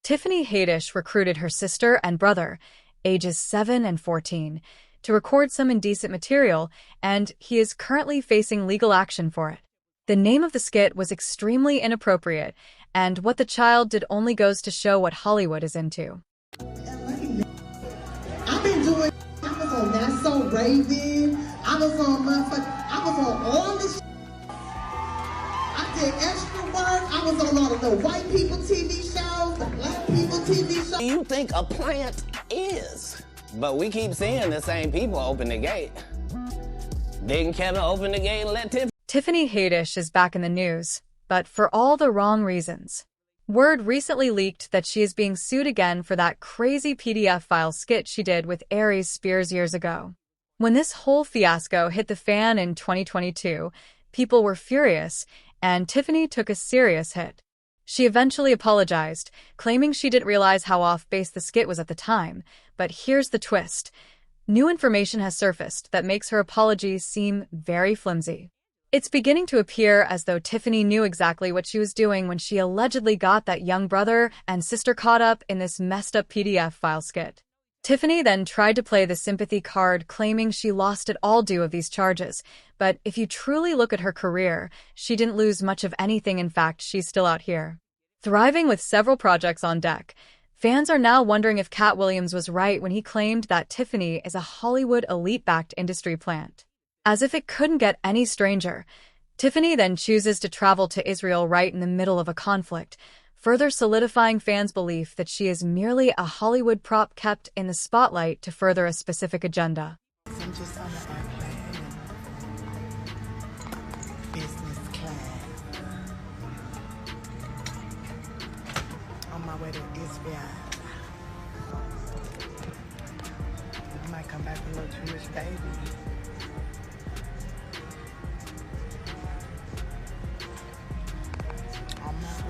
Tiffany Haddish recruited her sister and brother, ages 7 and 14, to record some indecent material, and he is currently facing legal action for it. The name of the skit was extremely inappropriate, and what the child did only goes to show what Hollywood is into. I've been doing, I was on That's So Raven, I was on all this. I did extra work, I was on all of the white people TV shows, the black people TV shows. You think a plant is? But we keep seeing the same people open the gate. Didn't Kevin open the gate and let Tiffany Haddish is back in the news, but for all the wrong reasons. Word recently leaked that she is being sued again for that crazy PDF file skit she did with Aries Spears years ago. When this whole fiasco hit the fan in 2022, people were furious, and Tiffany took a serious hit. She eventually apologized, claiming she didn't realize how off-base the skit was at the time, but here's the twist. New information has surfaced that makes her apology seem very flimsy. It's beginning to appear as though Tiffany knew exactly what she was doing when she allegedly got that young brother and sister caught up in this messed-up PDF file skit. Tiffany then tried to play the sympathy card, claiming she lost it all due of these charges, but if you truly look at her career, she didn't lose much of anything. In fact, she's still out here, thriving with several projects on deck. Fans are now wondering if Katt Williams was right when he claimed that Tiffany is a Hollywood elite-backed industry plant. As if it couldn't get any stranger, Tiffany then chooses to travel to Israel right in the middle of a conflict, further solidifying fans' belief that she is merely a Hollywood prop kept in the spotlight to further a specific agenda. I'm just on the airplane, business class, on my way to Israel. I might come back with a little Jewish baby.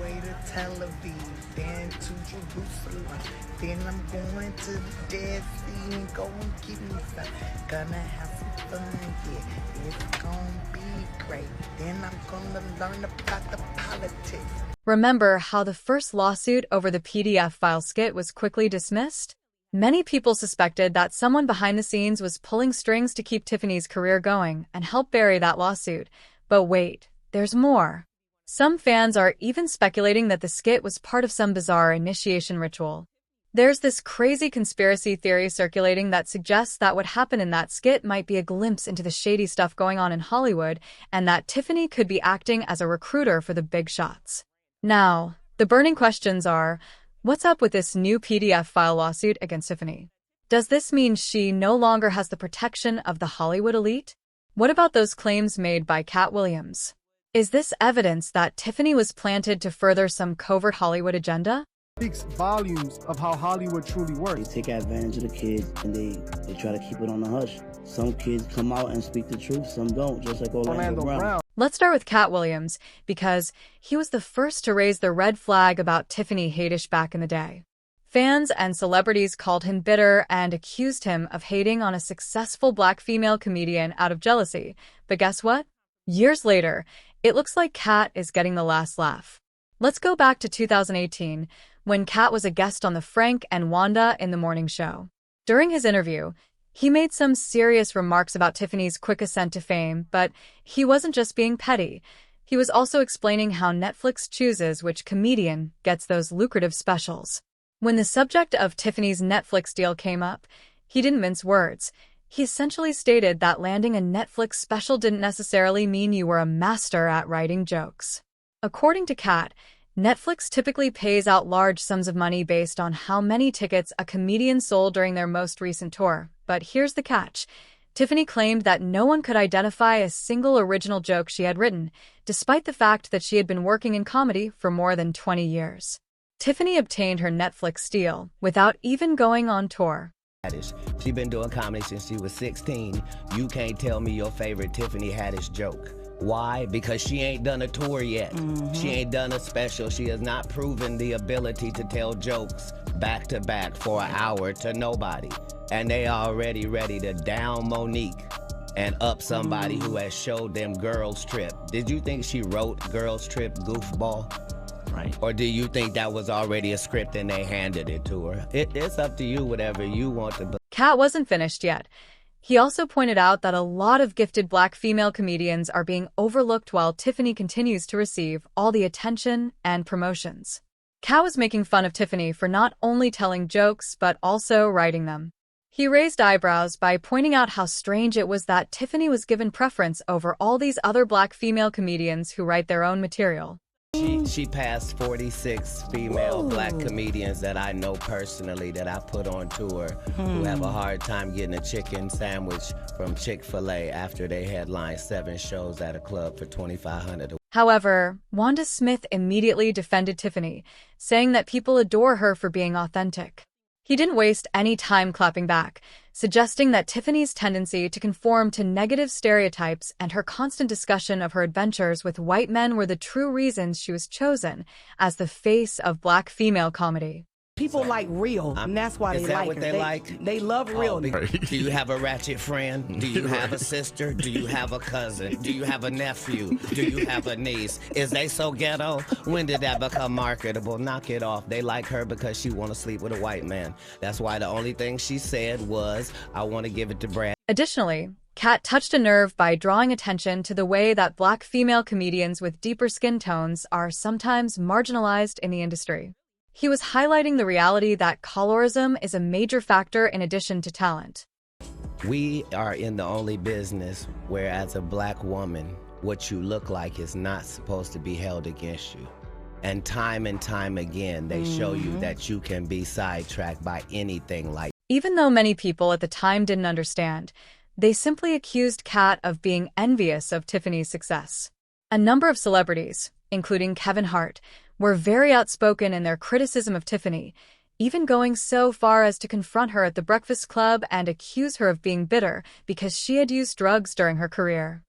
Way to Tel Aviv, then to Jerusalem, then I'm going to the Dead Sea and go and get me some. Gonna have some fun, yeah, it's gonna be great. Then I'm gonna learn about the politics. Remember how the first lawsuit over the PDF file skit was quickly dismissed? Many people suspected that someone behind the scenes was pulling strings to keep Tiffany's career going and help bury that lawsuit. But wait, there's more. Some fans are even speculating that the skit was part of some bizarre initiation ritual. There's this crazy conspiracy theory circulating that suggests that what happened in that skit might be a glimpse into the shady stuff going on in Hollywood, and that Tiffany could be acting as a recruiter for the big shots. Now, the burning questions are, what's up with this new PDF file lawsuit against Tiffany? Does this mean she no longer has the protection of the Hollywood elite? What about those claims made by Katt Williams? Is this evidence that Tiffany was planted to further some covert Hollywood agenda? Speaks volumes of how Hollywood truly works. They take advantage of the kids and they try to keep it on the hush. Some kids come out and speak the truth, some don't, just like Orlando Brown. Let's start with Katt Williams, because he was the first to raise the red flag about Tiffany Haddish back in the day. Fans and celebrities called him bitter and accused him of hating on a successful black female comedian out of jealousy. But guess what? Years later, it looks like Katt is getting the last laugh. Let's go back to 2018, when Katt was a guest on the Frank and Wanda in the Morning Show. During his interview, he made some serious remarks about Tiffany's quick ascent to fame, but he wasn't just being petty. He was also explaining how Netflix chooses which comedian gets those lucrative specials. When the subject of Tiffany's Netflix deal came up, he didn't mince words. He essentially stated that landing a Netflix special didn't necessarily mean you were a master at writing jokes. According to Katt, Netflix typically pays out large sums of money based on how many tickets a comedian sold during their most recent tour. But here's the catch. Tiffany claimed that no one could identify a single original joke she had written, despite the fact that she had been working in comedy for more than 20 years. Tiffany obtained her Netflix deal without even going on tour. She been doing comedy since she was 16. You can't tell me your favorite Tiffany Haddish joke. Why? Because she ain't done a tour yet. She ain't done a special. She has not proven the ability to tell jokes back to back for an hour to nobody. And they already ready to down Monique and up somebody who has showed them Girls Trip. Did you think she wrote Girls Trip, goofball? Right. Or do you think that was already a script and they handed it to her? It's up to you, whatever you want to. Kat wasn't finished yet. He also pointed out that a lot of gifted Black female comedians are being overlooked while Tiffany continues to receive all the attention and promotions. Kat was making fun of Tiffany for not only telling jokes but also writing them. He raised eyebrows by pointing out how strange it was that Tiffany was given preference over all these other Black female comedians who write their own material. She passed 46 female Black comedians that I know personally that I put on tour who have a hard time getting a chicken sandwich from Chick-fil-A after they headlined 7 shows at a club for $2,500. However, Wanda Smith immediately defended Tiffany, saying that people adore her for being authentic. He didn't waste any time clapping back, suggesting that Tiffany's tendency to conform to negative stereotypes and her constant discussion of her adventures with white men were the true reasons she was chosen as the face of Black female comedy. People like real, and that's why Is they that like what her. they like? They love real. Do you have a ratchet friend? Do you have a sister? Do you have a cousin? Do you have a nephew? Do you have a niece? Is they so ghetto? When did that become marketable? Knock it off. They like her because she want to sleep with a white man. That's why the only thing she said was, I want to give it to Brad. Additionally, Kat touched a nerve by drawing attention to the way that Black female comedians with deeper skin tones are sometimes marginalized in the industry. He was highlighting the reality that colorism is a major factor in addition to talent. We are in the only business where, as a Black woman, what you look like is not supposed to be held against you. And time again, they show you that you can be sidetracked by anything like. Even though many people at the time didn't understand, they simply accused Kat of being envious of Tiffany's success. A number of celebrities, including Kevin Hart, were very outspoken in their criticism of Tiffany, even going so far as to confront her at the Breakfast Club and accuse her of being bitter because she had used drugs during her career.